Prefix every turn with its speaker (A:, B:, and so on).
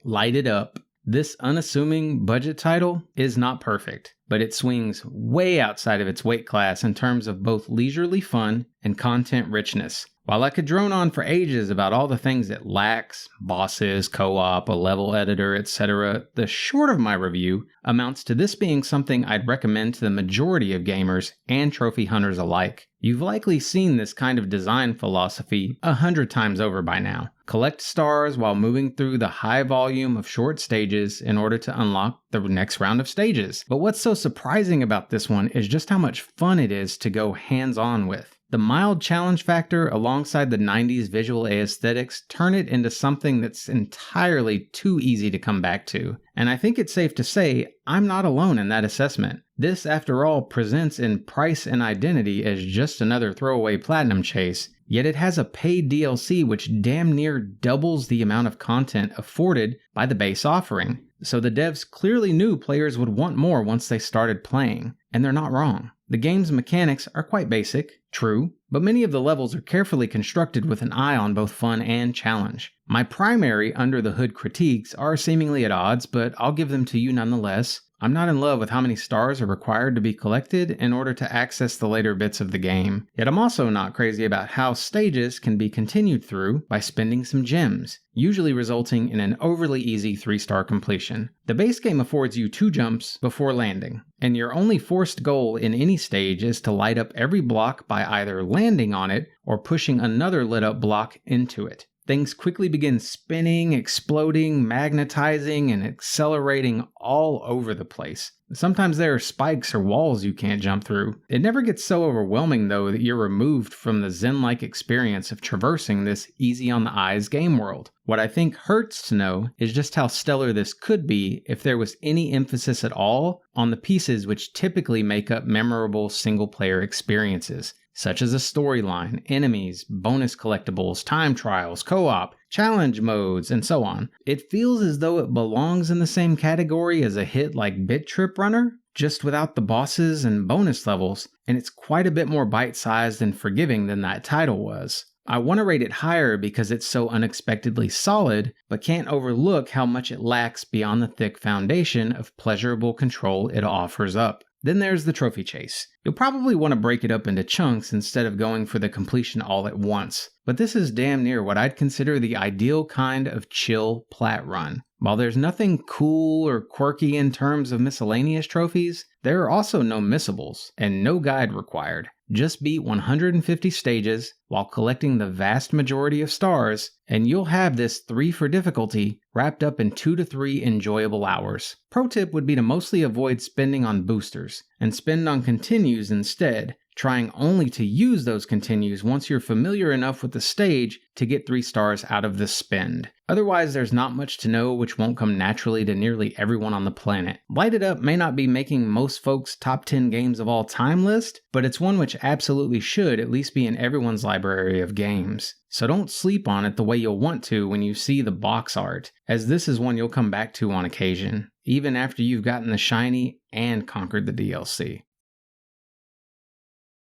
A: Light It Up. This unassuming budget title is not perfect, but it swings way outside of its weight class in terms of both leisurely fun and content richness. While I could drone on for ages about all the things it lacks, bosses, co-op, a level editor, etc., the short of my review amounts to this being something I'd recommend to the majority of gamers and trophy hunters alike. You've likely seen this kind of design philosophy 100 times over by now. Collect stars while moving through the high volume of short stages in order to unlock the next round of stages. But what's so surprising about this one is just how much fun it is to go hands-on with. The mild challenge factor alongside the 90s visual aesthetics turn it into something that's entirely too easy to come back to. And I think it's safe to say I'm not alone in that assessment. This, after all, presents in price and identity as just another throwaway platinum chase, yet it has a paid DLC which damn near doubles the amount of content afforded by the base offering. So the devs clearly knew players would want more once they started playing, and they're not wrong. The game's mechanics are quite basic, true, but many of the levels are carefully constructed with an eye on both fun and challenge. My primary under-the-hood critiques are seemingly at odds, but I'll give them to you nonetheless. I'm not in love with how many stars are required to be collected in order to access the later bits of the game, yet I'm also not crazy about how stages can be continued through by spending some gems, usually resulting in an overly easy 3-star completion. The base game affords you 2 jumps before landing, and your only forced goal in any stage is to light up every block by either landing on it or pushing another lit up block into it. Things quickly begin spinning, exploding, magnetizing, and accelerating all over the place. Sometimes there are spikes or walls you can't jump through. It never gets so overwhelming though that you're removed from the zen-like experience of traversing this easy-on-the-eyes game world. What I think hurts to know is just how stellar this could be if there was any emphasis at all on the pieces which typically make up memorable single-player experiences, such as a storyline, enemies, bonus collectibles, time trials, co-op, challenge modes, and so on. It feels as though it belongs in the same category as a hit like Bit Trip Runner, just without the bosses and bonus levels, and it's quite a bit more bite-sized and forgiving than that title was. I want to rate it higher because it's so unexpectedly solid, but can't overlook how much it lacks beyond the thick foundation of pleasurable control it offers up. Then there's the trophy chase. You'll probably want to break it up into chunks instead of going for the completion all at once, but this is damn near what I'd consider the ideal kind of chill plat run. While there's nothing cool or quirky in terms of miscellaneous trophies, there are also no missables, and no guide required. Just beat 150 stages while collecting the vast majority of stars, and you'll have this 3 for difficulty wrapped up in 2 to 3 enjoyable hours. Pro tip would be to mostly avoid spending on boosters, and spend on continues instead, trying only to use those continues once you're familiar enough with the stage to get 3 stars out of the spend. Otherwise, there's not much to know which won't come naturally to nearly everyone on the planet. Light It Up may not be making most folks' top 10 games of all time list, but it's one which absolutely should at least be in everyone's library of games. So don't sleep on it the way you'll want to when you see the box art, as this is one you'll come back to on occasion, even after you've gotten the shiny and conquered the DLC.